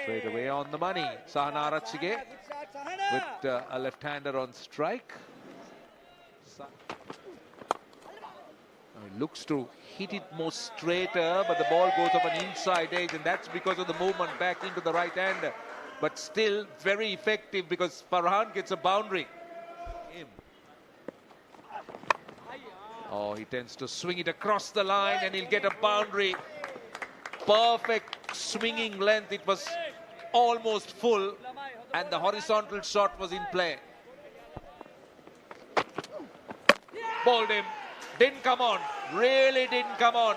Straight away on the money. Sahana Arachige with a left-hander on strike. He looks to hit it more straighter, but the ball goes off an inside edge, and that's because of the movement back into the right hander. But still very effective because Farhan gets a boundary. Oh, he tends to swing it across the line and he'll get a boundary. Perfect swinging length. It was almost full and the horizontal shot was in play. Bowled him. Didn't come on. Really didn't come on.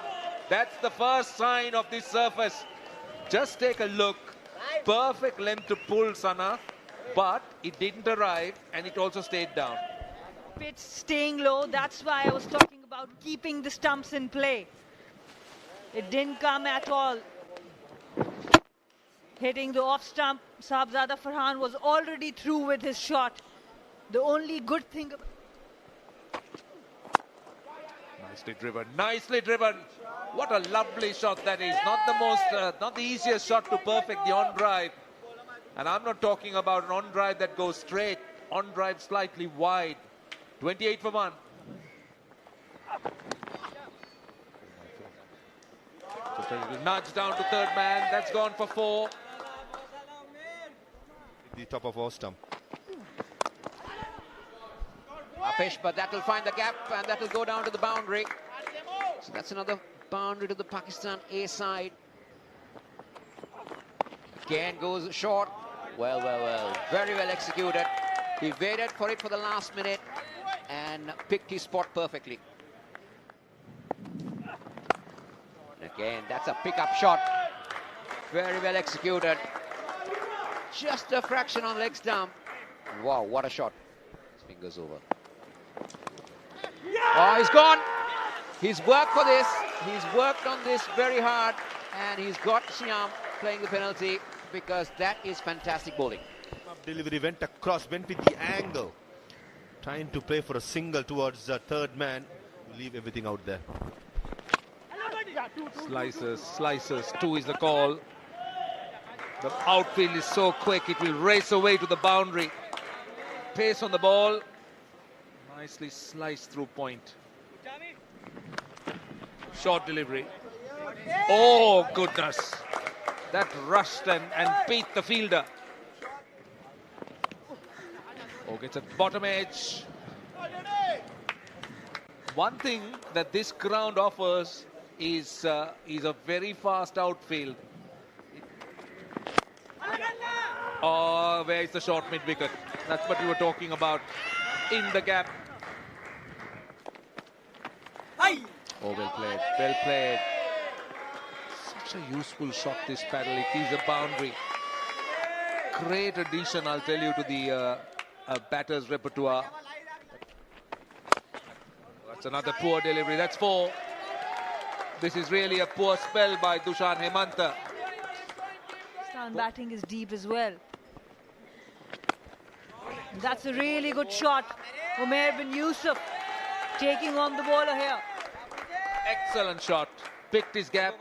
That's the first sign of this surface. Just take a look. Perfect length to pull Sana, but it didn't arrive and it also stayed down. Pitch staying low, that's why I was talking about keeping the stumps in play. It didn't come at all. Hitting the off stump, Sahibzada Farhan was already through with his shot. The only good thing... Nicely driven, nicely driven. What a lovely shot that is. Not the most, not the easiest shot to perfect the on drive. And I'm not talking about an on drive that goes straight. On drive slightly wide. 28 for 1. Just a little nudge down to third man. That's gone for 4. The top of our stump. Apesh, but that will find the gap and that will go down to the boundary. So that's another boundary to the Pakistan A side. Again goes short. Well. Very well executed. He waited for it for the last minute and picked his spot perfectly. Again, that's a pickup shot. Very well executed. Just a fraction on leg stump. Wow, what a shot. His fingers over. Oh, he's gone. He's worked for this. He's worked on this very hard. And he's got Shyam playing the penalty because that is fantastic bowling. Delivery went across, went with the angle. Trying to play for a single towards the third man. Leave everything out there. Slices. 2 is the call. The outfield is so quick, it will race away to the boundary. Pace on the ball. Nicely sliced through point. Short delivery. Oh, goodness. That rushed and beat the fielder. Oh, gets at bottom edge. One thing that this ground offers is a very fast outfield. Oh, where is the short mid-wicket? That's what we were talking about. In the gap. Oh, well played. Well played. Such a useful shot, this paddle. It is a boundary. Great addition, I'll tell you, to the batter's repertoire. That's another poor delivery. That's 4. This is really a poor spell by Dushan Hemanta. Pakistan batting is deep as well. That's a really good shot. Umair bin Yusuf taking on the bowler here. Excellent shot. Picked his gap.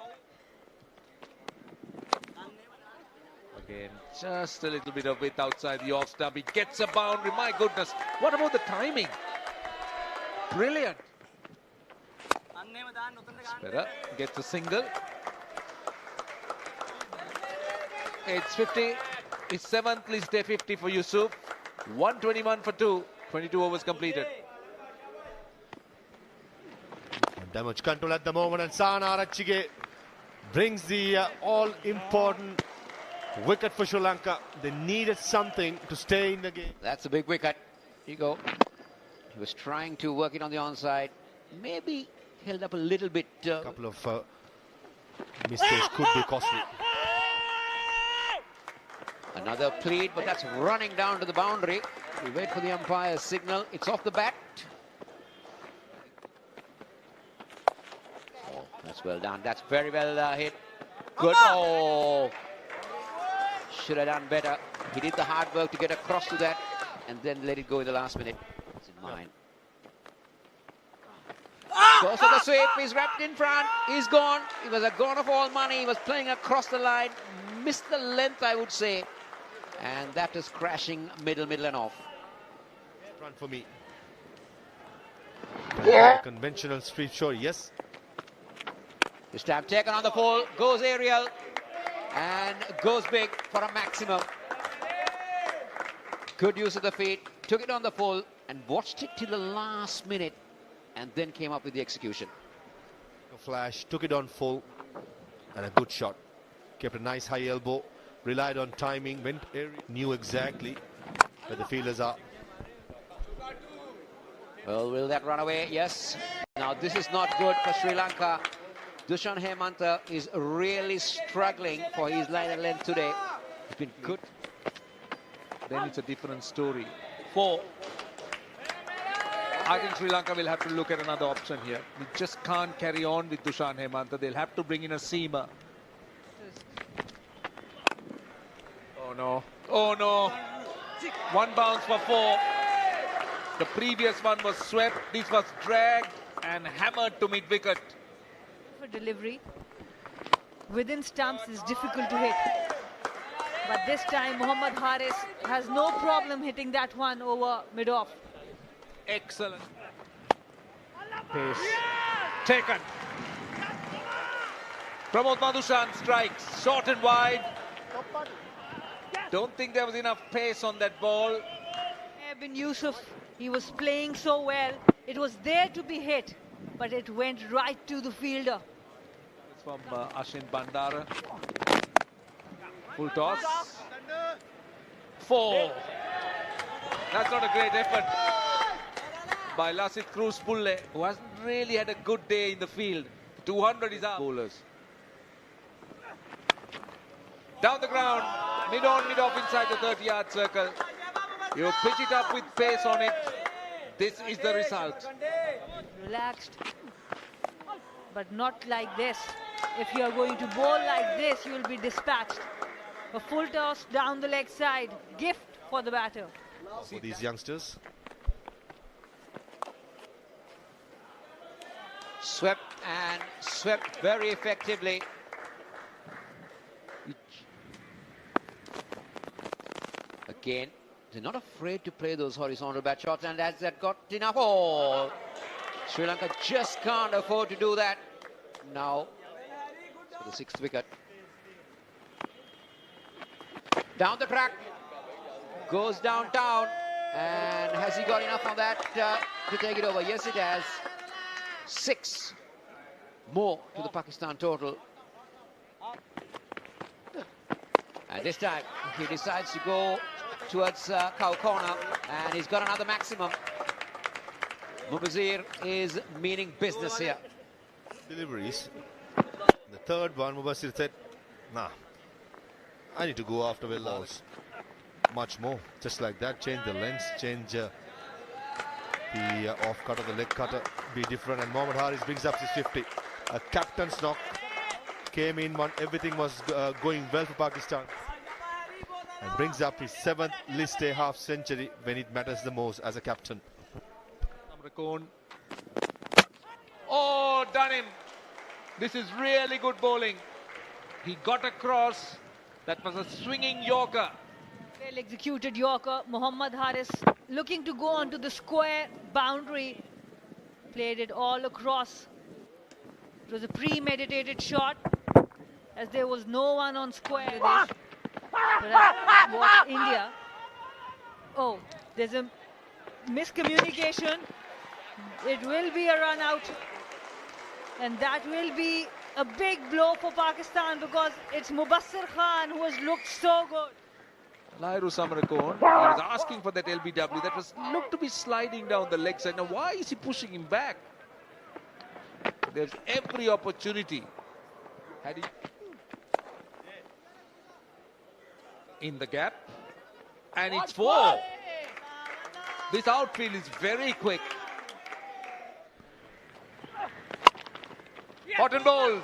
Again, just a little bit of width outside the off stump. He gets a boundary. My goodness. What about the timing? Brilliant. Spera gets a single. It's 50. It's 7th list day 50 for Yusuf. 121 for 2. 22 overs completed. Damage control at the moment, and Sahana Arachige brings the all-important wicket for Sri Lanka. They needed something to stay in the game. That's a big wicket. Here you go. He was trying to work it on the onside. Maybe held up a little bit. A couple of mistakes could be costly. Another pleat, but that's running down to the boundary. We wait for the umpire's signal. It's off the bat. Oh, that's well done. That's very well hit. Good. Oh, should have done better. He did the hard work to get across to that and then let it go in the last minute. It's in mine. Goes for the sweep. He's wrapped in front. He's gone. It was a gone of all money. He was playing across the line. missed the length, I would say. And that is crashing middle and off. Run for me. Conventional street show, yes. This time taken on the full, goes aerial and goes big for a maximum. Good use of the feet, took it on the full and watched it till the last minute and then came up with the execution. A flash, took it on full and a good shot. Kept a nice high elbow, relied on timing, went area, knew exactly where the fielders are. Well, will that run away? Yes. Now this is not good for Sri Lanka. Dushan Hemanta is really struggling for his line and length today. It's been good. Then it's a different story. 4. I think Sri Lanka will have to look at another option here. We just can't carry on with Dushan Hemanta. They'll have to bring in a seamer. Oh no. Oh no. 1 bounce for 4. The previous one was swept. This was dragged and hammered to mid-wicket. For delivery within stumps is difficult to hit. But this time Mohammad Haris has no problem hitting that one over mid-off. Excellent. Pace. Taken. Pramod Madushan strikes. Short and wide. Don't think there was enough pace on that ball. Bin Yusuf, he was playing so well. It was there to be hit, but it went right to the fielder. It's from Ashin Bandara. Full toss. 4. That's not a great effort by Lasit Cruz Pulle, who hasn't really had a good day in the field. 200 is up. Bowlers. Down the ground, mid-on, mid-off inside the 30-yard circle. You pitch it up with pace on it. This is the result. Relaxed, but not like this. If you are going to bowl like this, you will be dispatched. A full toss down the leg side, gift for the batter. For these youngsters. Swept and swept very effectively. Again, they're not afraid to play those horizontal bat shots, and has that got enough? Oh, Sri Lanka just can't afford to do that. Now, for the 6th wicket. Down the track, goes downtown, and has he got enough on that to take it over? Yes, it has. 6 more to the Pakistan total. And this time, he decides to go towards cow corner, and he's got another maximum. Mubazir is meaning business here. Deliveries. The third one, Mubazir said, nah, I need to go after well balls. Much more. Just like that, change the lens, change the off cutter, the leg cutter, be different. And Mohammad Haris brings up his 50. A captain's knock came in, everything was going well for Pakistan. And brings up his 7th list A half century when it matters the most as a captain. Oh, done him. This is really good bowling. He got across. That was a swinging Yorker. Well executed Yorker. Mohammad Haris looking to go onto the square boundary. Played it all across. It was a premeditated shot, as there was no one on square. But I watch India. Oh, there's a miscommunication. It will be a run out. And that will be a big blow for Pakistan, because it's Mubassir Khan who has looked so good. Lairu Samarakon, he was asking for that LBW. That was looked to be sliding down the leg side. Now, why is he pushing him back? There's every opportunity. Had he in the gap, and it's 4. This outfield is very quick. Hot and bowled.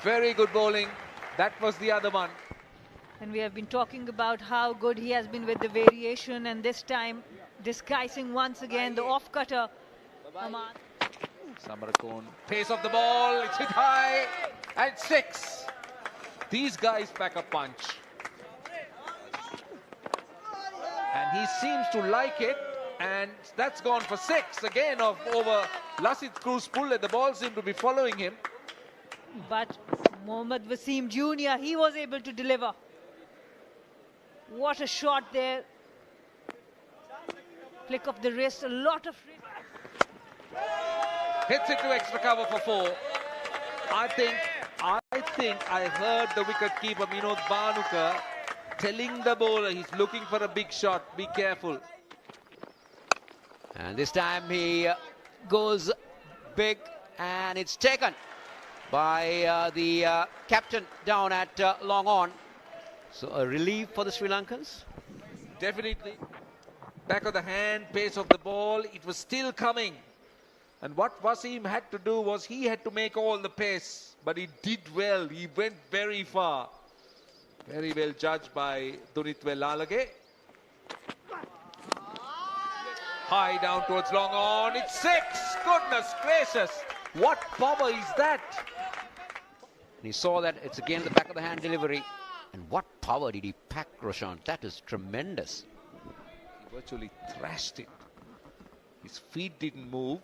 Very good bowling. That was the other one. And we have been talking about how good he has been with the variation, and this time disguising once again the off cutter. Samarakon, pace of the ball, it's hit high, and 6. These guys pack a punch. And he seems to like it. And that's gone for 6 again over Lasith Cruz-Pulle. The ball seemed to be following him. But Mohammad Wasim Jr., he was able to deliver. What a shot there. Flick of the wrist, a lot of wrist. Hits it to extra cover for 4. I think I heard the wicket keeper Vinod Bhanuka telling the bowler he's looking for a big shot. Be careful. And this time he goes big, and it's taken by the captain down at long on. So a relief for the Sri Lankans. Definitely. Back of the hand, pace of the ball, it was still coming. And what Wasim had to do was he had to make all the pace. But he did well. He went very far. Very well judged by Dunitwe Lalage. High down towards long on. It's 6. Goodness gracious. What power is that? And he saw that it's again the back of the hand delivery. And what power did he pack, Roshan? That is tremendous. He virtually thrashed it. His feet didn't move,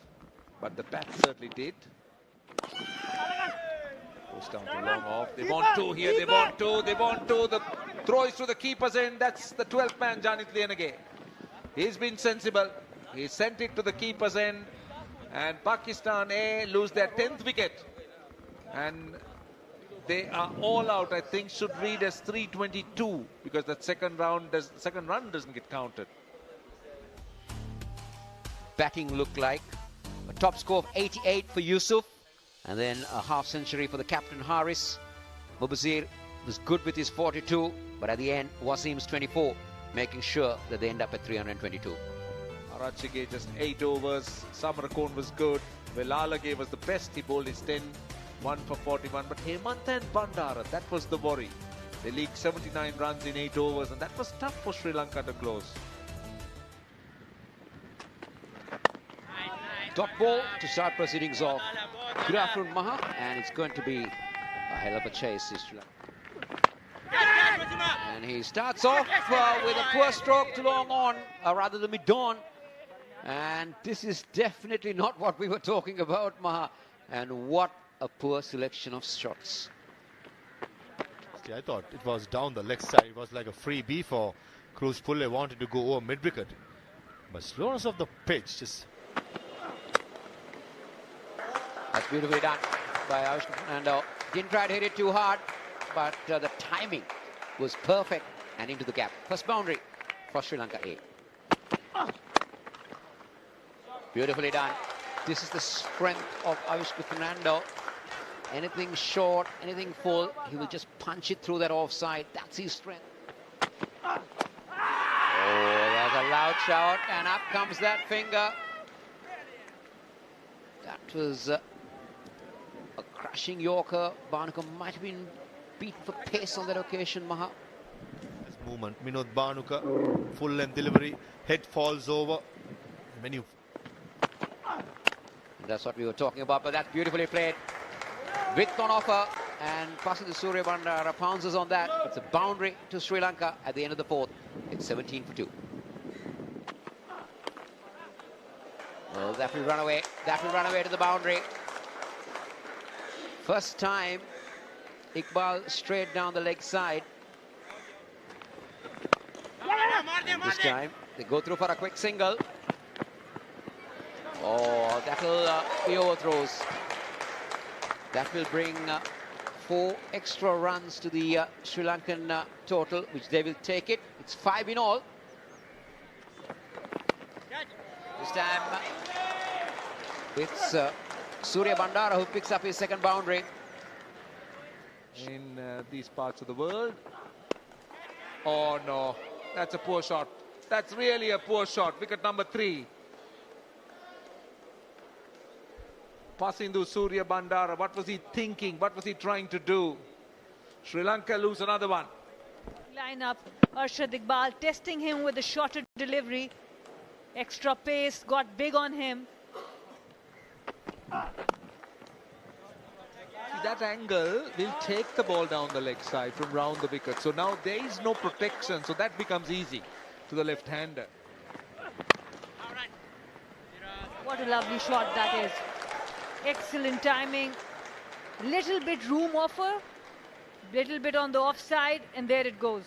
but the bat certainly did. Goes down to long off. They want 2 here. They want 2. They want 2. The throw is to the keeper's end. That's the 12th man, Janit Lienage. He's been sensible. He sent it to the keeper's end. And Pakistan lose their 10th wicket. And they are all out. I think should read as 322 because that second run doesn't get counted. Batting looked like a top score of 88 for Yusuf, and then a half century for the captain Haris. Mubazir was good with his 42, but at the end Wasim's 24, making sure that they end up at 322. Arachige just 8 overs. Samarakon was good. Velalage was the best. He bowled his 10, 1 for 41. But Hemant and Bandara, that was the worry. They leaked 79 runs in 8 overs, and that was tough for Sri Lanka to close. Dot ball to start proceedings off. Good afternoon, Maha, and it's going to be a hell of a chase. And he starts off with a poor stroke to long on, or rather the mid-on. And this is definitely not what we were talking about, Maha. And what a poor selection of shots. See, I thought it was down the leg side. It was like a freebie for Cruz-Pulle. Wanted to go over mid-wicket. But slowness of the pitch just... That's beautifully done by Ayush Fernando. Didn't try to hit it too hard, but the timing was perfect and into the gap. First boundary for Sri Lanka A. Beautifully done. This is the strength of Ayush Fernando. Anything short, anything full, he will just punch it through that offside. That's his strength. Oh, there's a loud shout, and up comes that finger. That was a crashing Yorker. Bhanuka might have been beaten for pace on that occasion, Maha. Nice movement. Vinod Bhanuka, full length delivery. Head falls over. Menu. That's what we were talking about, but that's beautifully played. Width on offer, and passing the Surya Bandara pounces on that. It's a boundary to Sri Lanka at the end of the 4th. It's 17 for 2. Oh, that will run away. That will run away to the boundary. First time, Iqbal straight down the leg side. This time, they go through for a quick single. Oh, that will be overthrows. That will bring 4 extra runs to the Sri Lankan total, which they will take it. It's 5 in all. This time, it's Surya Bandara who picks up his second boundary. In these parts of the world. Oh no, that's a poor shot. That's really a poor shot. Wicket number 3. Pasindu Surya Bandara, what was he thinking? What was he trying to do? Sri Lanka lose another one. Line up, Arshad Iqbal testing him with a shorter delivery. Extra pace, got big on him. That angle will take the ball down the leg side from round the wicket. So now there is no protection, so that becomes easy to the left-hander. What a lovely shot that is. Excellent timing. Little bit room offer. Little bit on the offside, and there it goes.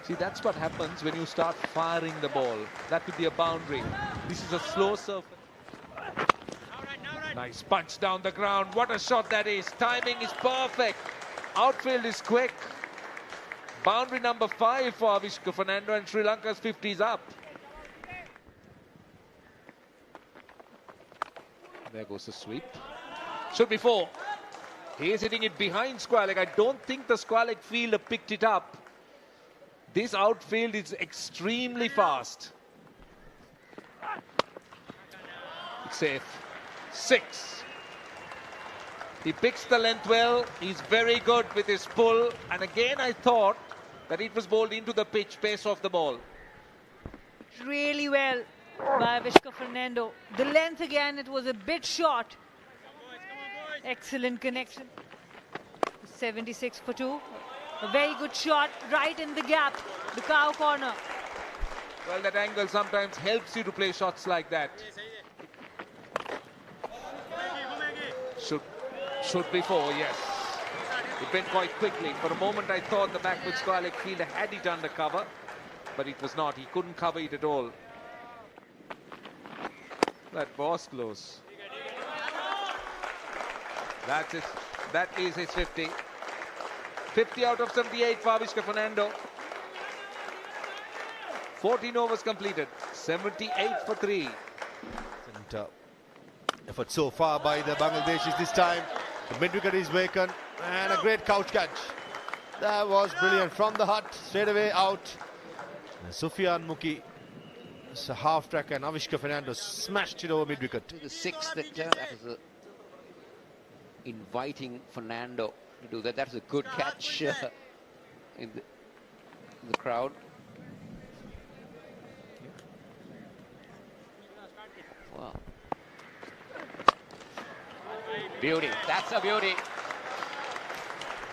See, that's what happens when you start firing the ball. That could be a boundary. This is a slow surface. Nice punch down the ground. What a shot that is. Timing is perfect. Outfield is quick. Boundary number 5 for Avishka Fernando, and Sri Lanka's 50 is up. There goes the sweep. Should be 4. He is hitting it behind square leg. I don't think the square leg fielder picked it up. This outfield is extremely fast. It's safe. 6. He picks the length well. He's very good with his pull. And again, I thought that it was bowled into the pitch, pace of the ball. Really well by Avishka Fernando. The length again, it was a bit short. Excellent connection. 76 for 2. A very good shot right in the gap, the cow corner. Well, that angle sometimes helps you to play shots like that. Should be 4, yes. It went quite quickly. For a moment, I thought the backward square leg fielder had it under cover, but it was not. He couldn't cover it at all. That was close. That's it. That is his 50. 50 out of 78 for Avishka Fernando. 14 overs completed. 78 for 3. And, effort so far by the Bangladeshis this time. The mid-wicket is vacant. And a great couch catch. That was brilliant. From the hut, straight away out. And Sufyan Mukhi. It's a half track, and Avishka Fernando smashed it over mid-wicket. To the 6th, that was inviting Fernando to do that. That's a good catch in the crowd. Wow. Beauty. That's a beauty.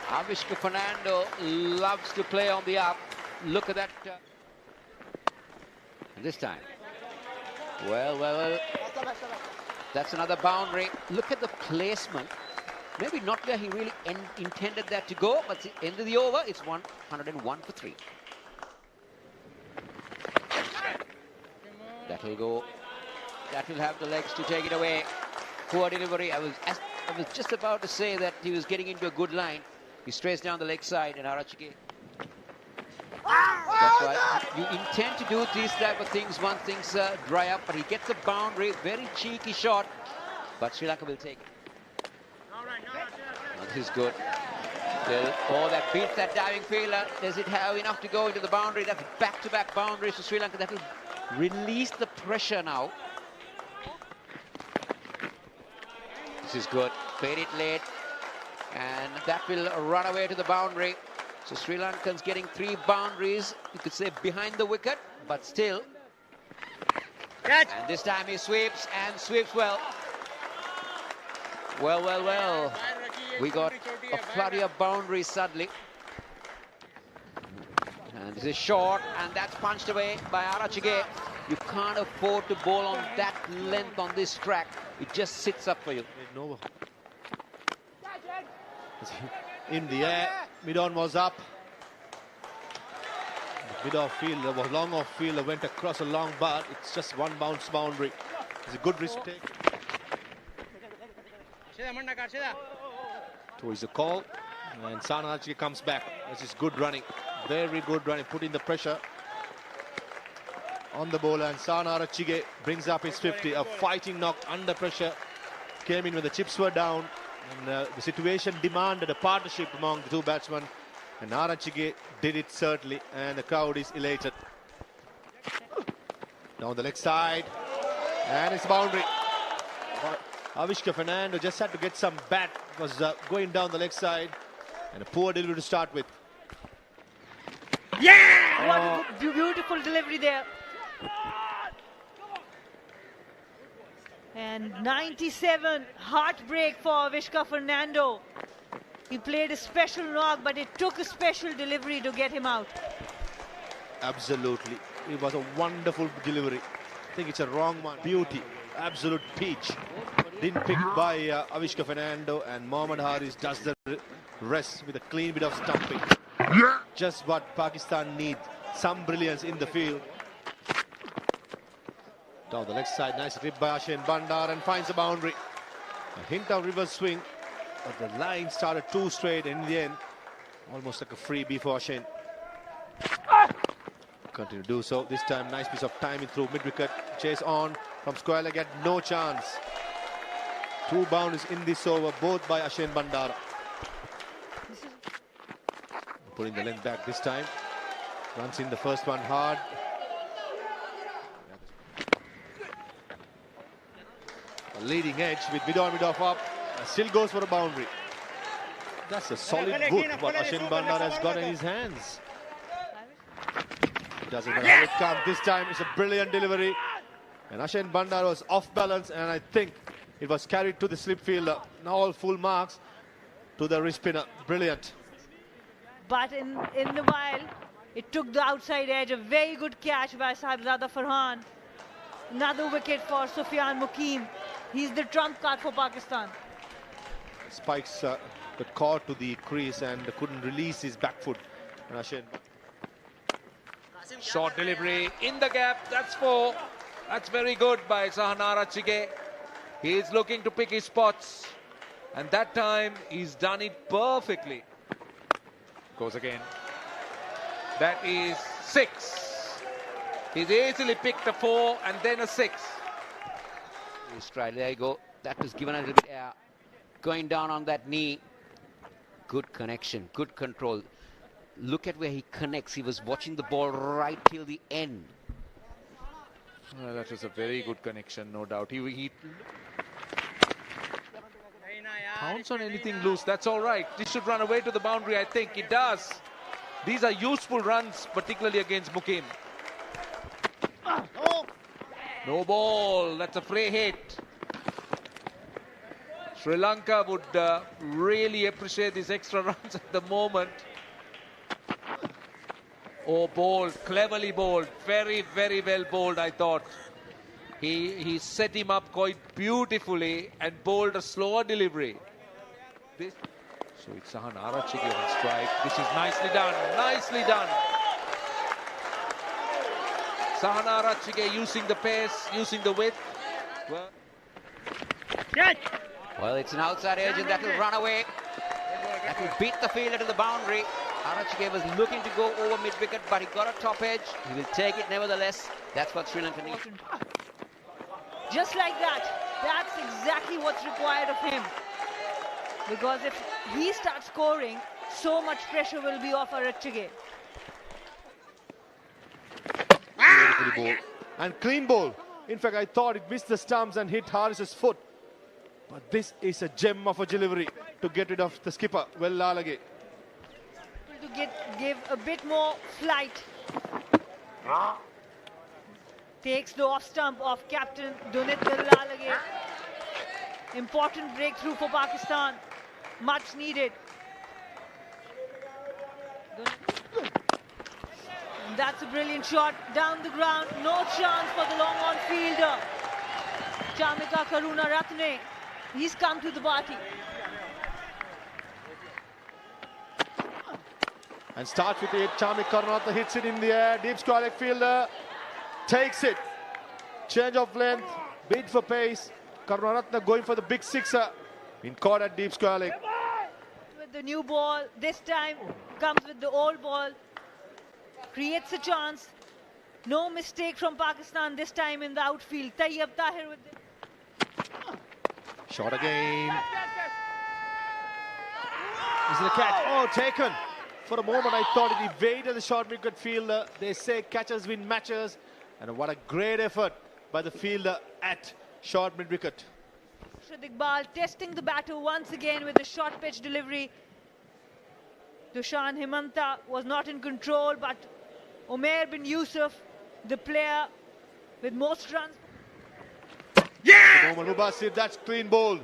Avishka Fernando loves to play on the up. Look at that. This time. Well. That's another boundary. Look at the placement. Maybe not where he really intended that to go, but at the end of the over, it's 101 for 3. That'll go. That will have the legs to take it away. Poor delivery. I was just about to say that he was getting into a good line. He strays down the leg side, and Arachike. That's why you intend to do these type of things once things dry up, but he gets a boundary, very cheeky shot, but Sri Lanka will take it. Now, this is good. Oh, that beats that diving fielder. Does it have enough to go into the boundary? That's back-to-back boundaries for Sri Lanka. That will release the pressure now. This is good. Played it late, and that will run away to the boundary. So Sri Lankans getting 3 boundaries, you could say behind the wicket, but still. Catch. And this time he sweeps, and sweeps well. Well. We got a flurry of boundaries suddenly. And this is short, and that's punched away by Arachige. You can't afford to bowl on that length on this track. It just sits up for you. In the air, mid-on was up. Mid-off fielder was long off fielder, went across a long bar. It's just one bounce boundary. It's a good risk take. Towards the call, and Sanarachige comes back. This is good running, very good running, putting the pressure on the bowler, and Sanarachige brings up his 50. A fighting knock under pressure came in when the chips were down, and the situation demanded a partnership among the 2 batsmen, and Arachige did it certainly, and the crowd is elated. Down the leg side, and it's a boundary. Avishka Fernando just had to get some bat, was going down the leg side, and a poor delivery to start with. Yeah! What a beautiful delivery there. And 97, heartbreak for Vishka Fernando. He played a special knock, but it took a special delivery to get him out. Absolutely. It was a wonderful delivery. I think it's a wrong one. Beauty. Absolute peach. Didn't pick by Avishka Fernando, and Mohammad Haris does the rest with a clean bit of stumping. Just what Pakistan need. Some brilliance in the field. Down the left side, nice rip by Ashen Bandar and finds a boundary. A hint of reverse swing, but the line started too straight in the end. Almost like a freebie for Ashen. Continue to do so. This time, nice piece of timing through mid-wicket. Chase on from square leg, no chance. 2 boundaries in this over, both by Ashen Bandara. Putting the length back this time. Runs in the first one hard. A leading edge with mid-off up. Still goes for a boundary. That's a solid wood what Ashen Bandara has got in his hands. Doesn't matter how it comes. This time it's a brilliant delivery. And Ashen Bandar was off balance, and I think it was carried to the slip fielder. Now all full marks to the wrist spinner. Brilliant. But in the while, it took the outside edge. A very good catch by Sahibzada Farhan. Another wicket for Sufyan Mukim. He's the trump card for Pakistan. Spikes got caught to the crease and couldn't release his back foot. And Ashen. Short delivery in the gap. That's 4. That's very good by Sahanara Chige. He's looking to pick his spots. And that time he's done it perfectly. Goes again. That is 6. He's easily picked a 4 and then a 6. Straight, there you go. That was given a little bit air. Going down on that knee. Good connection, good control. Look at where he connects. He was watching the ball right till the end. Well, that was a very good connection, no doubt. He pounce on anything loose. That's all right. This should run away to the boundary, I think. It does. These are useful runs, particularly against Mukim. No ball. That's a free hit. Sri Lanka would really appreciate these extra runs at the moment. Oh, bowled, cleverly bowled, very, very well bowled, I thought. He set him up quite beautifully and bowled a slower delivery. So it's Sahanara Chige on strike. This is nicely done, nicely done. Sahanara Chige using the pace, using the width. Well, it's an outside edge and that will run away. That will beat the fielder to the boundary. Arachige was looking to go over mid-wicket, but he got a top edge. He will take it nevertheless. That's what Sri Lanka needs. Just like that. That's exactly what's required of him. Because if he starts scoring, so much pressure will be off Arachige. Beautifully bowled. And clean bowl. In fact, I thought it missed the stumps and hit Haris's foot. But this is a gem of a delivery to get rid of the skipper. Well, Lalage. To give a bit more flight. Takes the off stump of captain Dunit Lalage. Important breakthrough for Pakistan. Much needed. And that's a brilliant shot down the ground. No chance for the long on fielder. Chamika Karuna Ratne. He's come to the party. And starts with it. Chamik Karunatha hits it in the air. Deep square leg fielder takes it. Change of length. Bid for pace. Karunaratne going for the big sixer. Been caught at deep square leg. With the new ball, this time comes with the old ball. Creates a chance. No mistake from Pakistan this time in the outfield. Tayyab Tahir with the shot again. Is it a catch? Oh, taken. For a moment, I thought it evaded the short wicket fielder. They say catchers win matches. And what a great effort by the fielder at short mid-wicket. Iqbal testing the batter once again with a short pitch delivery. Dushan Himanta was not in control, but Umair bin Yusuf, the player with most runs. Mohammad Mubasir, that's clean ball.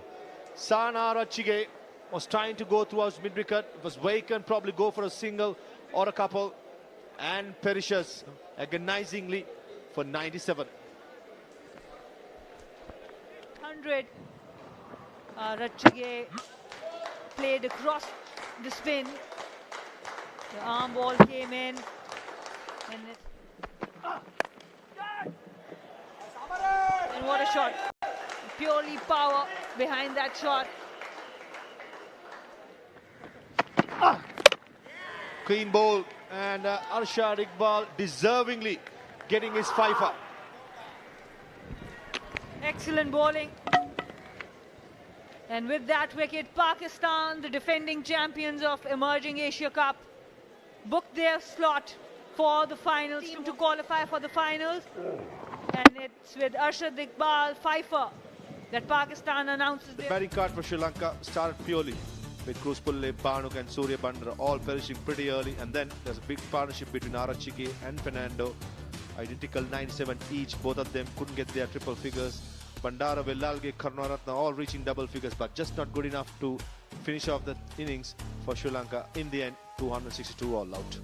Sana Rachige was trying to go towards mid-wicket. It was vacant, probably go for a single or a couple. And perishes agonizingly for 97. 100. Rachige played across the spin. The arm ball came in. And what a shot. Purely power behind that shot. Clean ball, and Arshad Iqbal deservingly getting his fifer. Excellent bowling. And with that wicket, Pakistan, the defending champions of Emerging Asia Cup, booked their slot for the finals, team to qualify for the finals. And it's with Arshad Iqbal fifer that Pakistan announces The their batting card for Sri Lanka started purely with Cruz Pulle, Banuk and Surya Bandra all perishing pretty early, and then there's a big partnership between Arachike and Fernando, identical 97 each. Both of them couldn't get their triple figures. Bandara, Vellalge, Karunaratne all reaching double figures, but just not good enough to finish off the innings for Sri Lanka. In the end, 262 all out.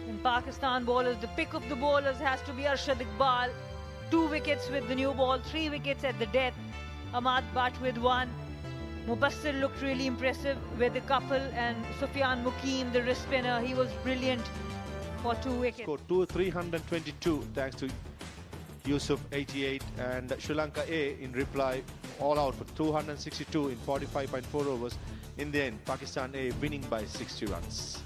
In Pakistan bowlers, the pick of the bowlers has to be Arshad Iqbal. 2 wickets with the new ball, 3 wickets at the death. Ahmad Bhatt with 1. Mubassir looked really impressive with a couple, and Sufyan Mukim, the wrist spinner, he was brilliant for 2 wickets. Scored 322 thanks to Yusuf 88, and Sri Lanka A in reply all out for 262 in 45.4 overs. In the end, Pakistan A winning by 60 runs.